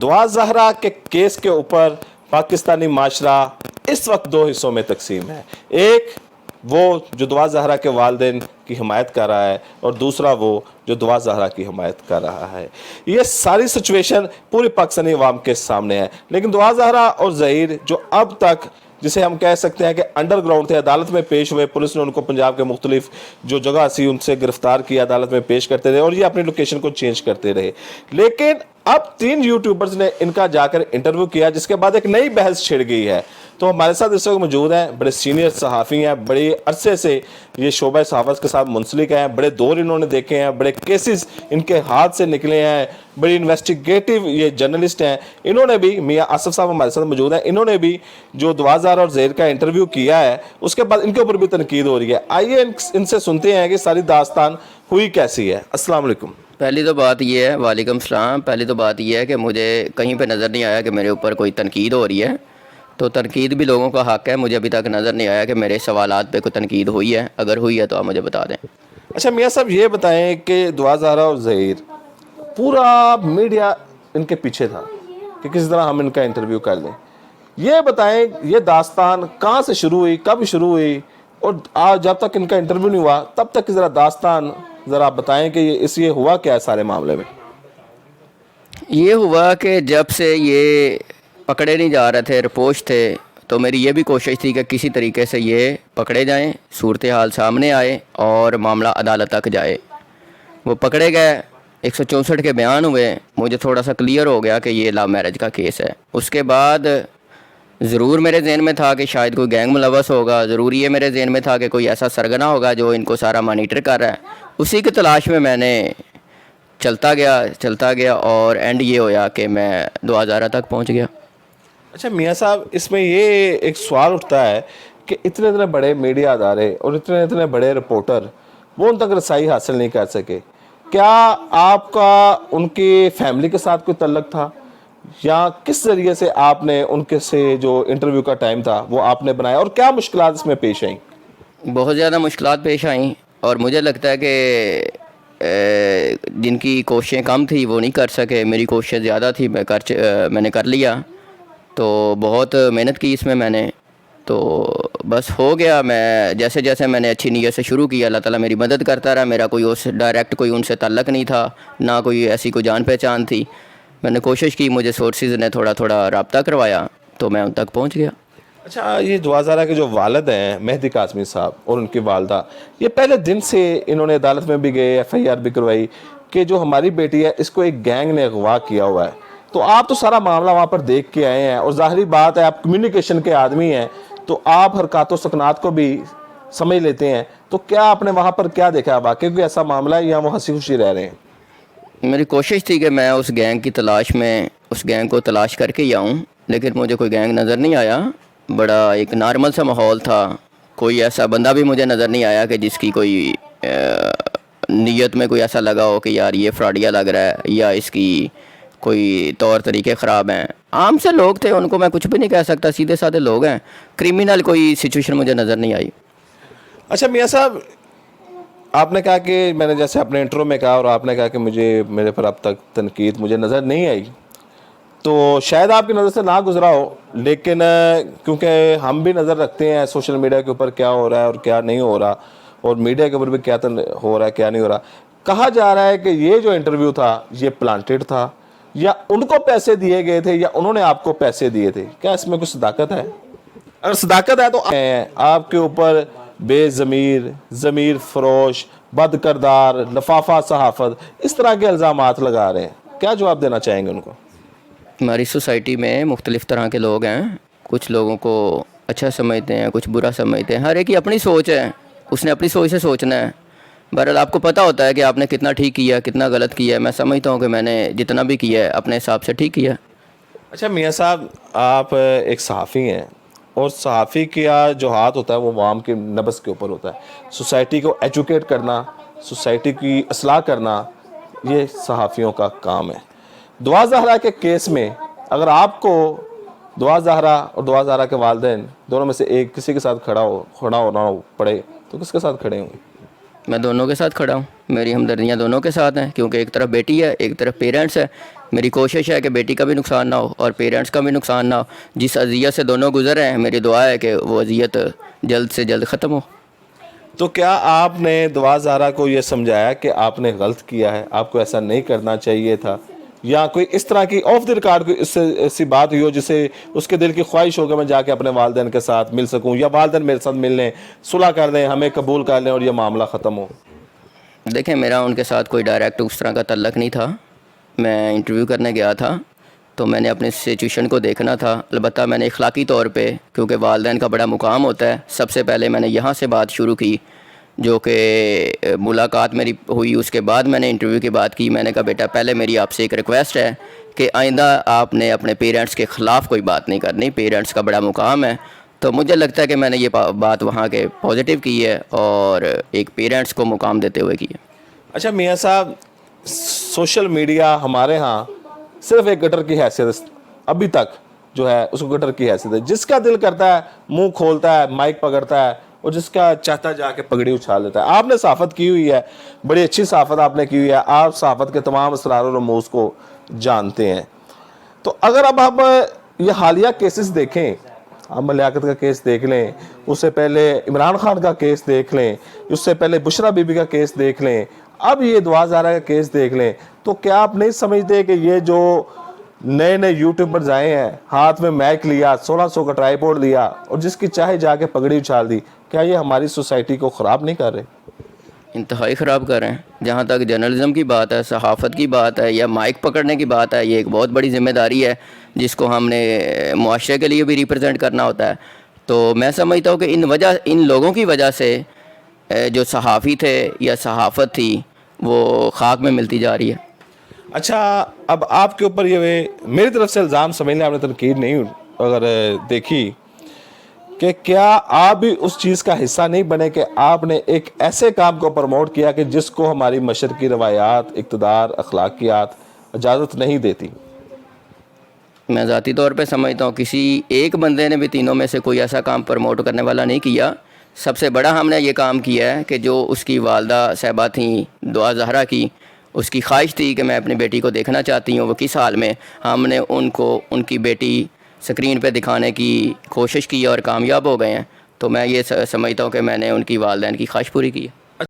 दुआ ज़हरा के केस के ऊपर पाकिस्तानी माशरा इस वक्त दो हिस्सों में तकसीम है। एक वो जो दुआ ज़हरा के वालिदैन की हिमायत कर रहा है और दूसरा वो जो दुआ ज़हरा की हिमायत कर रहा है। ये सारी सिचुएशन पूरी पाकिस्तानी अवाम के सामने है। लेकिन दुआ ज़हरा और ज़हीर जो अब तक जिसे हम कह सकते हैं कि अंडरग्राउंड थे, अदालत में पेश हुए, पुलिस ने उनको पंजाब के मुख्तलिफ जो जगह थी उनसे गिरफ्तार किया, अदालत में पेश करते रहे और ये अपनी लोकेशन को चेंज करते रहे। लेकिन अब 3 यूट्यूबर्स ने इनका जाकर इंटरव्यू किया, जिसके बाद एक नई बहस छिड़ गई है। तो हमारे साथ इस वक्त मौजूद हैं बड़े सीनियर सहाफ़ी हैं, बड़े अरसे से ये शोबा सहाफ़त के साथ मुंसलिक हैं, बड़े दौर इन्होंने देखे हैं, बड़े केसेस इनके हाथ से निकले हैं, बड़ी इन्वेस्टिगेटिव ये जर्नलिस्ट हैं। इन्होंने भी, मियाँ आसिफ साहब हमारे साथ मौजूद हैं, इन्होंने भी जो दुआ ज़हरा और ज़हीर का इंटरव्यू किया है उसके बाद इनके ऊपर भी तनकीद हो रही है। आइए इनसे सुनते हैं कि सारी दास्तान हुई कैसी है। अस्सलाम वालेकुम। पहली तो बात ये है, वालेकुम सलाम। पहली तो बात ये है कि मुझे कहीं पे नज़र नहीं आया कि मेरे ऊपर कोई तनकीद हो रही है। तो तनकीद भी लोगों का हक़ है, मुझे अभी तक नज़र नहीं आया कि मेरे सवालात पे कोई तनकीद हुई है। अगर हुई है तो आप मुझे बता दें। अच्छा मियाँ साहब, ये बताएं कि दुआ ज़हरा और ज़हीर, पूरा मीडिया इनके पीछे था कि किस तरह हम इनका इंटरव्यू कर लें। ये बताएं, ये दास्तान कहाँ से शुरू हुई, कब शुरू हुई, और आज जब तक इनका इंटरव्यू नहीं हुआ तब तक की ज़रा दास्तान ज़रा आप बताएं कि ये हुआ क्या है सारे मामले में। ये हुआ कि जब से ये पकड़े नहीं जा रहे थे, रिपोर्ट थे, तो मेरी ये भी कोशिश थी कि किसी तरीके से ये पकड़े जाएं, सूरत हाल सामने आए और मामला अदालत तक जाए। वो पकड़े गए, 164 के बयान हुए, मुझे थोड़ा सा क्लियर हो गया कि ये लव मैरिज का केस है। उसके बाद ज़रूर मेरे जहन में था कि शायद कोई गैंग मुलवस होगा, ज़रूर ये मेरे जहन में था कि कोई ऐसा सरगना होगा जो इनको सारा मॉनिटर कर रहा है। उसी की तलाश में मैंने चलता गया और एंड ये होया कि मैं दुआ ज़हरा तक पहुंच गया। अच्छा मियाँ साहब, इसमें ये एक सवाल उठता है कि इतने इतने बड़े मीडिया अदारे और इतने इतने बड़े रिपोर्टर वो उन तक रसाई हासिल नहीं कर सके। क्या आपका उनकी फैमिली के साथ कोई तल्लक था, या किस ज़रिए से आपने उनके से जो इंटरव्यू का टाइम था वो आपने बनाया, और क्या मुश्किलात इसमें पेश आई? बहुत ज़्यादा मुश्किलात पेश आई और मुझे लगता है कि जिनकी कोशिशें कम थी वो नहीं कर सके, मेरी कोशिशें ज़्यादा थी, मैंने कर लिया। तो बहुत मेहनत की इसमें मैंने, तो बस हो गया। मैं जैसे जैसे मैंने अच्छी नीयत से शुरू किया, अल्लाह ताला मेरी मदद करता रहा। मेरा कोई उस डायरेक्ट कोई उनसे ताल्लुक़ नहीं था, ना कोई ऐसी कोई जान पहचान थी। मैंने कोशिश की, मुझे सोर्सेज ने थोड़ा थोड़ा रब्ता करवाया, तो मैं उन तक पहुंच गया। अच्छा, ये दुआ ज़हरा के जो वालिद हैं मेहदी काज़मी साहब और उनकी वालदा, ये पहले दिन से इन्होंने अदालत में भी गए, FIR भी करवाई कि जो हमारी बेटी है इसको एक गैंग ने अगवा किया हुआ है। तो आप तो सारा मामला वहाँ पर देख के आए हैं और ज़ाहिरी बात है आप कम्युनिकेशन के आदमी हैं, तो आप हरकत व सकनात को भी समझ लेते हैं। तो क्या आपने वहाँ पर क्या देखा, वाकई कोई ऐसा मामला है या वो हंसी खुशी रह रहे हैं? मेरी कोशिश थी कि मैं उस गैंग की तलाश में, उस गैंग को तलाश करके ही आऊँ, लेकिन मुझे कोई गैंग नज़र नहीं आया। बड़ा एक नॉर्मल सा माहौल था, कोई ऐसा बंदा भी मुझे नज़र नहीं आया कि जिसकी कोई नीयत में कोई ऐसा लगा हो कि यार ये फ्रॉडिया लग रहा है या इसकी कोई तौर तरीके ख़राब हैं। आम से लोग थे, उनको मैं कुछ भी नहीं कह सकता, सीधे साधे लोग हैं। क्रिमिनल कोई सिचुएशन मुझे नज़र नहीं आई। अच्छा मियाँ साहब, आपने कहा कि मैंने जैसे अपने इंट्रो में कहा और आपने कहा कि मेरे पर अब तक तनकीद मुझे नज़र नहीं आई, तो शायद आपकी नज़र से ना गुजरा हो, लेकिन क्योंकि हम भी नज़र रखते हैं सोशल मीडिया के ऊपर क्या हो रहा है और क्या नहीं हो रहा, और मीडिया के ऊपर भी क्या हो रहा है क्या नहीं हो रहा। कहा जा रहा है कि ये जो इंटरव्यू था ये प्लांटेड था, या उनको पैसे दिए गए थे, या उन्होंने आपको पैसे दिए थे। क्या इसमें कुछ सदाकत है? अगर सदाकत है तो आपके ऊपर बेज़मीर, ज़मीर फरोश, बद करदार, लफाफा सहाफ़त, इस तरह के इल्ज़ामात लगा रहे हैं। क्या जवाब देना चाहेंगे उनको? हमारी सोसाइटी में मुख्तलिफ़ तरह के लोग हैं, कुछ लोगों को अच्छा समझते हैं, कुछ बुरा समझते हैं। हर एक की अपनी सोच है, उसने अपनी सोच से सोचना है। बहरहाल आपको पता होता है कि आपने कितना ठीक किया, कितना गलत किया है। मैं समझता हूँ कि मैंने जितना भी किया है अपने हिसाब से ठीक किया। अच्छा मियाँ साहब, आप एक सहाफ़ी हैं और सहाफ़ी का जो हाथ होता है वो आवाम के नब्ज़ के ऊपर होता है। सोसाइटी को एजुकेट करना, सोसाइटी की असलाह करना, ये सहाफ़ियों का काम है। दुआ ज़हरा के केस में अगर आपको दुआ ज़हरा और दुआ ज़हरा के वालिदैन दोनों में से एक किसी के साथ खड़ा होना पड़े तो किसके साथ खड़े होंगे? मैं दोनों के साथ खड़ा हूँ। मेरी हमदर्दियाँ दोनों के साथ हैं, क्योंकि एक तरफ बेटी है, एक तरफ पेरेंट्स है। میری کوشش ہے کہ بیٹی کا بھی نقصان نہ ہو اور پیرنٹس کا بھی نقصان نہ ہو. جس اذیت سے دونوں گزر رہے ہیں میری دعا ہے کہ وہ اذیت جلد سے جلد ختم ہو. تو کیا آپ نے دعا زہرا کو یہ سمجھایا کہ آپ نے غلط کیا ہے, آپ کو ایسا نہیں کرنا چاہیے تھا, یا کوئی اس طرح کی آف دی ریکارڈ کوئی اس سے ایسی بات ہوئی ہو جسے اس کے دل کی خواہش ہو کہ میں جا کے اپنے والدین کے ساتھ مل سکوں, یا والدین میرے ساتھ مل لیں, صلح کر دیں, ہمیں قبول کر لیں اور یہ معاملہ ختم ہو؟ دیکھیں میرا ان کے ساتھ کوئی ڈائریکٹ اس طرح کا تعلق نہیں تھا. میں انٹرویو کرنے گیا تھا تو میں نے اپنے سچویشن کو دیکھنا تھا. البتہ میں نے اخلاقی طور پہ, کیونکہ والدین کا بڑا مقام ہوتا ہے, سب سے پہلے میں نے یہاں سے بات شروع کی, جو کہ ملاقات میری ہوئی اس کے بعد میں نے انٹرویو کی بات کی. میں نے کہا بیٹا پہلے میری آپ سے ایک ریکویسٹ ہے کہ آئندہ آپ نے اپنے پیرنٹس کے خلاف کوئی بات نہیں کرنی, پیرنٹس کا بڑا مقام ہے. تو مجھے لگتا ہے کہ میں نے یہ بات وہاں کے پازیٹیو کی ہے اور ایک پیرنٹس کو مقام دیتے ہوئے کی ہے. اچھا میاں صاحب, سوشل میڈیا ہمارے ہاں صرف ایک گٹر کی حیثیت ابھی تک جو ہے اس کو گٹر کی حیثیت ہے. جس کا دل کرتا ہے منہ کھولتا ہے, مائک پکڑتا ہے, اور جس کا چاہتا جا کے پگڑی اچھال لیتا ہے. آپ نے صحافت کی ہوئی ہے, بڑی اچھی صحافت آپ نے کی ہوئی ہے, آپ صحافت کے تمام اسرار و رموز کو جانتے ہیں. تو اگر اب آپ یہ حالیہ کیسز دیکھیں, آپ لیاقت کا کیس دیکھ لیں, اس سے پہلے عمران خان کا کیس دیکھ لیں, اس سے پہلے بشرا بی بی کا کیس دیکھ لیں, اب یہ دعا زہرا کا کیس دیکھ لیں, تو کیا آپ نہیں سمجھتے کہ یہ جو نئے نئے یوٹیوبرز آئے ہیں, ہاتھ میں میک لیا, 1600 کا ٹرائی پوڈ لیا, اور جس کی چاہے جا کے پگڑی اچھال دی, کیا یہ ہماری سوسائٹی کو خراب نہیں کر رہے؟ انتہائی خراب کر رہے ہیں. جہاں تک جرنلزم کی بات ہے, صحافت کی بات ہے, یا مائک پکڑنے کی بات ہے, یہ ایک بہت بڑی ذمہ داری ہے جس کو ہم نے معاشرے کے لیے بھی ریپرزینٹ کرنا ہوتا ہے. تو میں سمجھتا ہوں کہ ان لوگوں کی وجہ سے جو صحافی تھے یا صحافت تھی وہ خاک میں ملتی جا رہی ہے. اچھا, اب آپ کے اوپر یہ میری طرف سے الزام سمجھ لیں, آپ نے تنقید نہیں اگر دیکھی, کہ کیا آپ بھی اس چیز کا حصہ نہیں بنے کہ آپ نے ایک ایسے کام کو پروموٹ کیا کہ جس کو ہماری مشرقی روایات, اقتدار, اخلاقیات اجازت نہیں دیتی؟ میں ذاتی طور پہ سمجھتا ہوں کسی ایک بندے نے بھی تینوں میں سے کوئی ایسا کام پروموٹ کرنے والا نہیں کیا. سب سے بڑا ہم نے یہ کام کیا ہے کہ جو اس کی والدہ صاحبہ تھیں دعا زہرا کی, اس کی خواہش تھی کہ میں اپنی بیٹی کو دیکھنا چاہتی ہوں وہ کس حال میں, ہم نے ان کی بیٹی سکرین پہ دکھانے کی کوشش کی اور کامیاب ہو گئے ہیں. تو میں یہ سمجھتا ہوں کہ میں نے ان کی والدین کی خواہش پوری کی ہے.